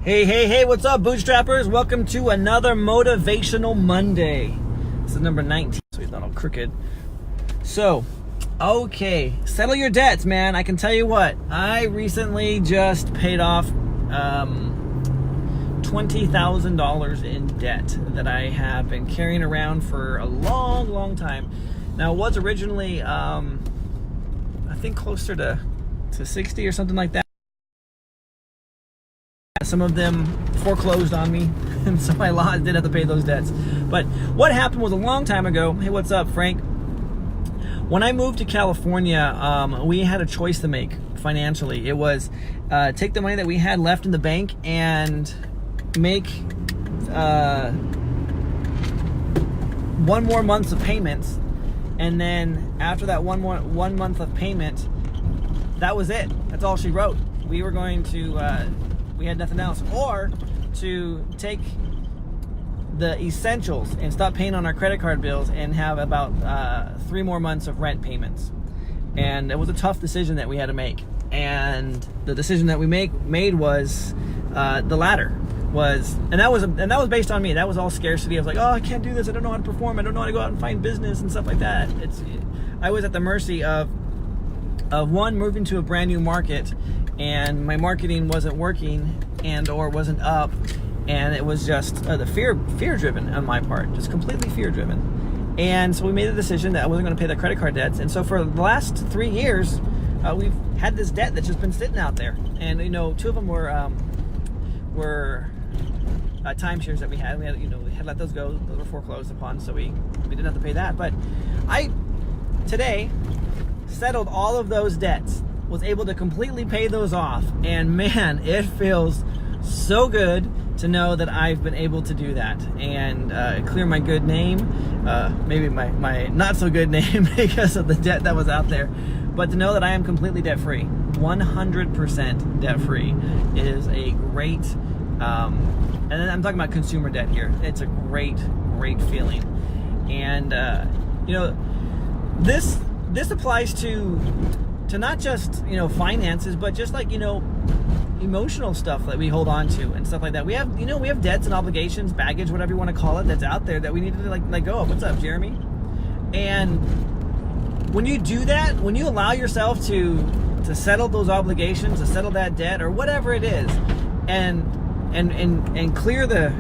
Hey, what's up, bootstrappers? Welcome to another Motivational Monday. This is number 19, so he's not all crooked. So, okay, settle your debts, man. I can tell you what, I recently just paid off $20,000 in debt that I have been carrying around for a long time. Now, it was originally, I think closer to 60 or something like that. Some of them foreclosed on me, and so I did have to pay those debts. But what happened was a long time ago. Hey, what's up, Frank? When I moved to California, we had a choice to make financially. It was take the money that we had left in the bank and make 1 more month of payments, and then after that one month of payment, that was it. That's all she wrote. We were going to we had nothing else, or to take the essentials and stop paying on our credit card bills and have about 3 more months of rent payments. And it was a tough decision that we had to make, and the decision that we made was the latter. And that was based on me. That was all scarcity. I was like, oh, I can't do this, I don't know how to perform, I don't know how to go out and find business and stuff like that. I was at the mercy of one, moving to a brand new market, and my marketing wasn't working or wasn't up, and it was just the fear driven on my part, just completely fear driven. And so we made the decision that I wasn't going to pay the credit card debts. And so for the last 3 years, we've had this debt that's just been sitting out there. And 2 of them were timeshares that we had. We had let those go. Those were foreclosed upon, so we didn't have to pay that. But I today settled all of those debts, was able to completely pay those off, and man, it feels so good to know that I've been able to do that and clear my good name, maybe my not so good name because of the debt that was out there, but to know that I am completely debt free, 100% debt free is a great, and I'm talking about consumer debt here. It's a great feeling. And this applies to not just finances, but just like emotional stuff that we hold on to and stuff like that. We have debts and obligations, baggage, whatever you want to call it, that's out there that we need to let go of. What's up, Jeremy? And when you do that, when you allow yourself to settle those obligations, to settle that debt or whatever it is, and clear the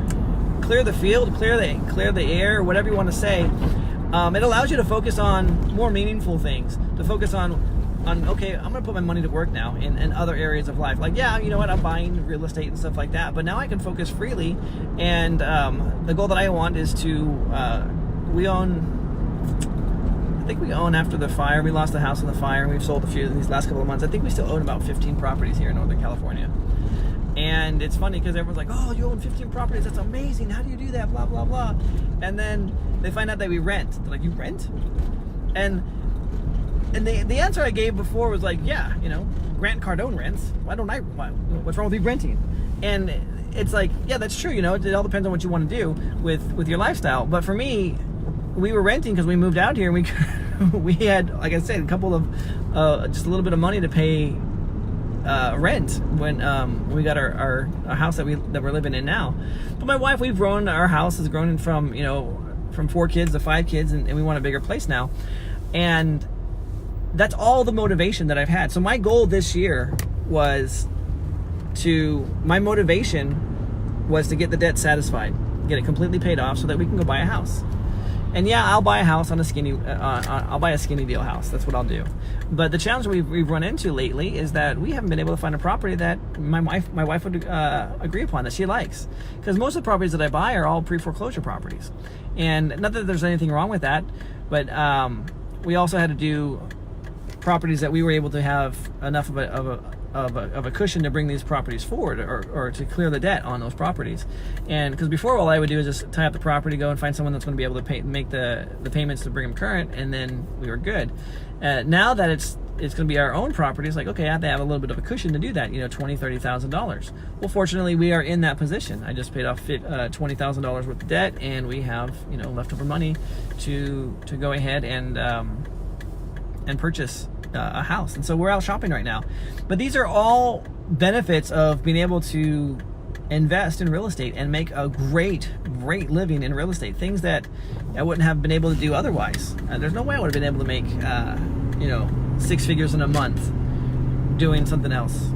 field, clear the air, whatever you want to say, it allows you to focus on more meaningful things, to focus on okay, I'm gonna put my money to work now in other areas of life. Like, yeah, you know what, I'm buying real estate and stuff like that, but now I can focus freely. And the goal that I want is to I think we own after the fire. We lost the house in the fire, and we've sold a few in these last couple of months. I think we still own about 15 properties here in Northern California. And it's funny because everyone's like, oh, you own 15 properties, that's amazing, how do you do that, blah blah blah. And then they find out that we rent. They're like, you rent? And the answer I gave before was like, yeah, Grant Cardone rents. What's wrong with you renting? And it's like, yeah, that's true. It all depends on what you want to do with your lifestyle. But for me, we were renting because we moved out here, and we had, like I said, a couple of just a little bit of money to pay rent when we got our house that we're living in now. But my wife, our house has grown from 4 kids to 5 kids, and we want a bigger place now. And that's all the motivation that I've had. So my goal this year was to get the debt satisfied, get it completely paid off so that we can go buy a house. And yeah, I'll buy a house on I'll buy a skinny deal house. That's what I'll do. But the challenge we've run into lately is that we haven't been able to find a property that my wife would agree upon, that she likes. Because most of the properties that I buy are all pre-foreclosure properties. And not that there's anything wrong with that, but we also had to do properties that we were able to have enough of a cushion to bring these properties forward, or to clear the debt on those properties. And because before, all I would do is just tie up the property, go and find someone that's going to be able to make the payments to bring them current, and then we were good. Now that it's going to be our own property, it's like, okay, I have to have a little bit of a cushion to do that, $20,000-$30,000. Well, fortunately, we are in that position. I just paid off $20,000 worth of debt, and we have leftover money to go ahead and purchase a house. And so we're out shopping right now. But these are all benefits of being able to invest in real estate and make a great living in real estate, things that I wouldn't have been able to do otherwise. There's no way I would have been able to make 6 figures in a month doing something else,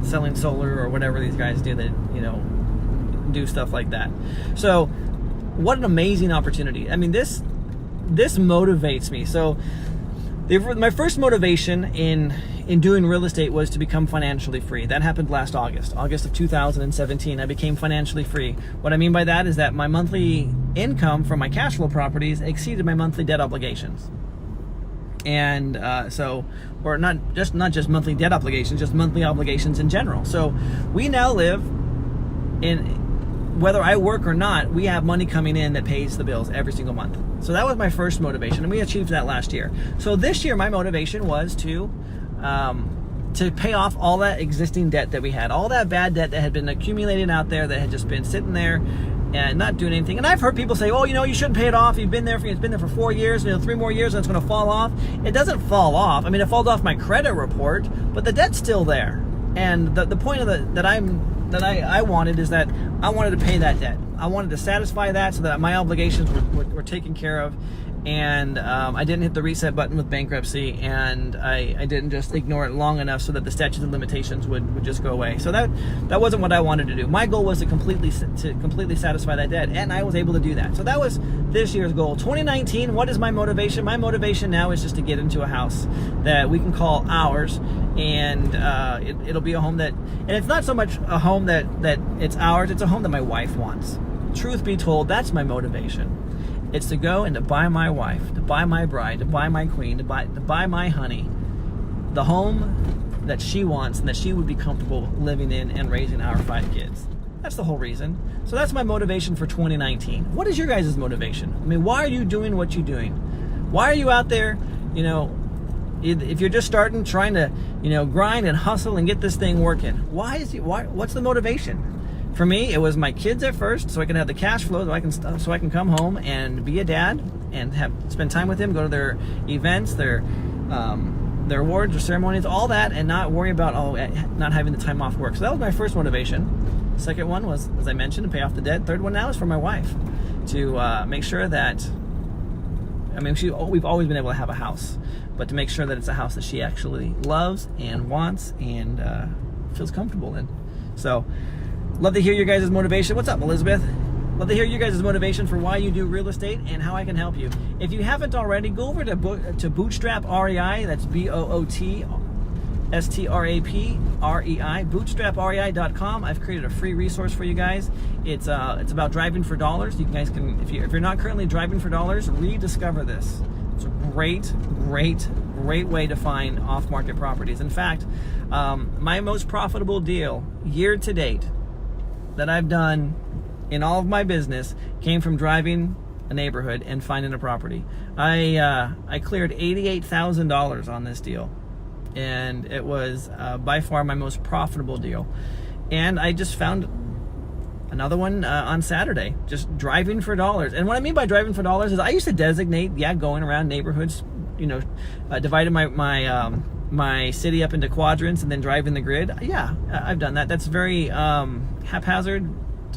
selling solar or whatever these guys do that do stuff like that. So what an amazing opportunity. I mean, this motivates me. So my first motivation in doing real estate was to become financially free. That happened last August of 2017. I became financially free. What I mean by that is that my monthly income from my cash flow properties exceeded my monthly debt obligations. And or not just monthly debt obligations, just monthly obligations in general. So we now live in, whether I work or not, we have money coming in that pays the bills every single month. So that was my first motivation, and we achieved that last year. So this year, my motivation was to pay off all that existing debt that we had, all that bad debt that had been accumulating out there, that had just been sitting there and not doing anything. And I've heard people say, "Oh, you shouldn't pay it off. It's been there for 4 years. 3 more years, and it's going to fall off." It doesn't fall off. I mean, it falls off my credit report, but the debt's still there. And the point of that I wanted is that I wanted to pay that debt. I wanted to satisfy that so that my obligations were taken care of, and I didn't hit the reset button with bankruptcy, and I didn't just ignore it long enough so that the statute of limitations would just go away. So that wasn't what I wanted to do. My goal was to completely satisfy that debt, and I was able to do that. So that was this year's goal. 2019, what is my motivation? My motivation now is just to get into a house that we can call ours, and it'll be a home that, and it's not so much a home that it's ours, it's a home that my wife wants. Truth be told, that's my motivation. It's to go and to buy my wife, to buy my bride, to buy my queen, to buy my honey, the home that she wants and that she would be comfortable living in and raising our 5 kids. That's the whole reason. So that's my motivation for 2019. What is your guys' motivation? I mean, why are you doing what you're doing? Why are you out there, if you're just starting, trying to, grind and hustle and get this thing working? What's the motivation? For me, it was my kids at first, so I can have the cash flow, so I can come home and be a dad and spend time with them, go to their events, their awards, their ceremonies, all that, and not worry about not having the time off work. So that was my first motivation. Second one was, as I mentioned, to pay off the debt. Third one now is for my wife, to make sure that, we've always been able to have a house, but to make sure that it's a house that she actually loves and wants and feels comfortable in. So love to hear your guys' motivation. What's up, Elizabeth? Love to hear your guys' motivation for why you do real estate and how I can help you. If you haven't already, go over to Bootstrap REI. That's BOOTSTRAP REI, bootstraprei.com. I've created a free resource for you guys. It's about driving for dollars. You guys can, if you're not currently driving for dollars, rediscover this. It's a great way to find off-market properties. In fact, my most profitable deal year to date that I've done in all of my business came from driving a neighborhood and finding a property. I cleared $88,000 on this deal, and it was by far my most profitable deal. And I just found another one on Saturday, just driving for dollars. And what I mean by driving for dollars is I used to designate, going around neighborhoods, divided my city up into quadrants and then driving the grid. Yeah, I've done that. That's very haphazard.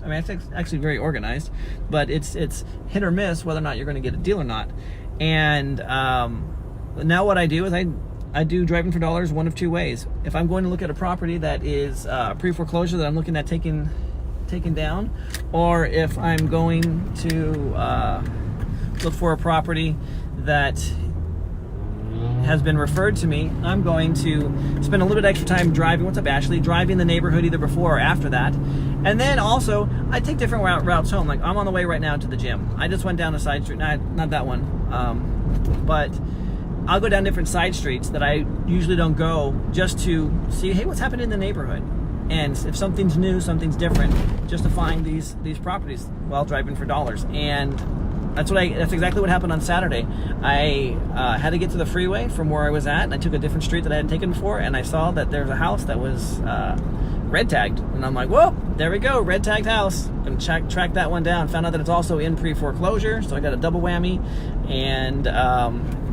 I mean, it's actually very organized, but it's hit or miss whether or not you're going to get a deal or not. And now what I do is I do driving for dollars one of two ways. If I'm going to look at a property that is pre-foreclosure that I'm looking at taking down, or if I'm going to look for a property that has been referred to me, I'm going to spend a little bit extra time driving. What's up, Ashley? Driving the neighborhood either before or after that. And then also, I take different routes home. Like, I'm on the way right now to the gym. I just went down a side street. Not that one. But I'll go down different side streets that I usually don't go, just to see, hey, what's happening in the neighborhood? And if something's new, something's different, just to find these properties while driving for dollars. And that's exactly what happened on Saturday. I had to get to the freeway from where I was at, and I took a different street that I hadn't taken before, and I saw that there's a house that was red tagged, and I'm like, whoa, there we go, red tagged house. And track that one down. Found out that it's also in pre-foreclosure, so I got a double whammy. And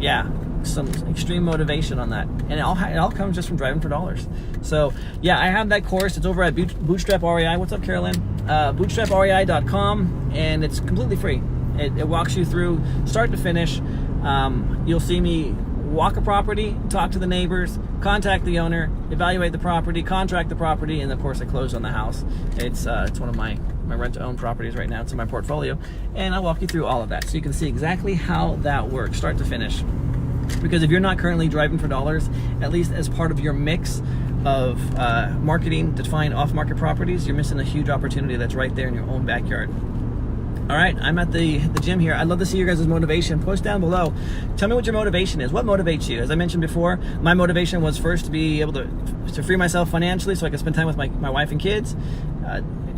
yeah, some extreme motivation on that, and it all comes just from driving for dollars. So yeah, I have that course. It's over at Bootstrap REI. What's up, Carolyn? BootstrapREI.com, and it's completely free. It walks you through start to finish. You'll see me walk a property, talk to the neighbors, contact the owner, evaluate the property, contract the property, and of course I close on the house. It's one of my rent-to-own properties right now. It's in my portfolio, and I'll walk you through all of that so you can see exactly how that works, start to finish. Because if you're not currently driving for dollars, at least as part of your mix of marketing to find off-market properties, you're missing a huge opportunity that's right there in your own backyard. All right, I'm at the gym here. I'd love to see your guys' motivation. Post down below. Tell me what your motivation is. What motivates you? As I mentioned before, my motivation was first to be able to free myself financially so I could spend time with my wife and kids.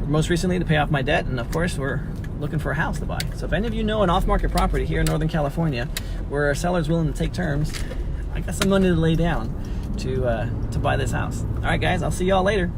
Most recently, to pay off my debt. And of course, we're looking for a house to buy. So if any of you know an off-market property here in Northern California where a seller's willing to take terms, I got some money to lay down to buy this house. All right, guys, I'll see y'all later.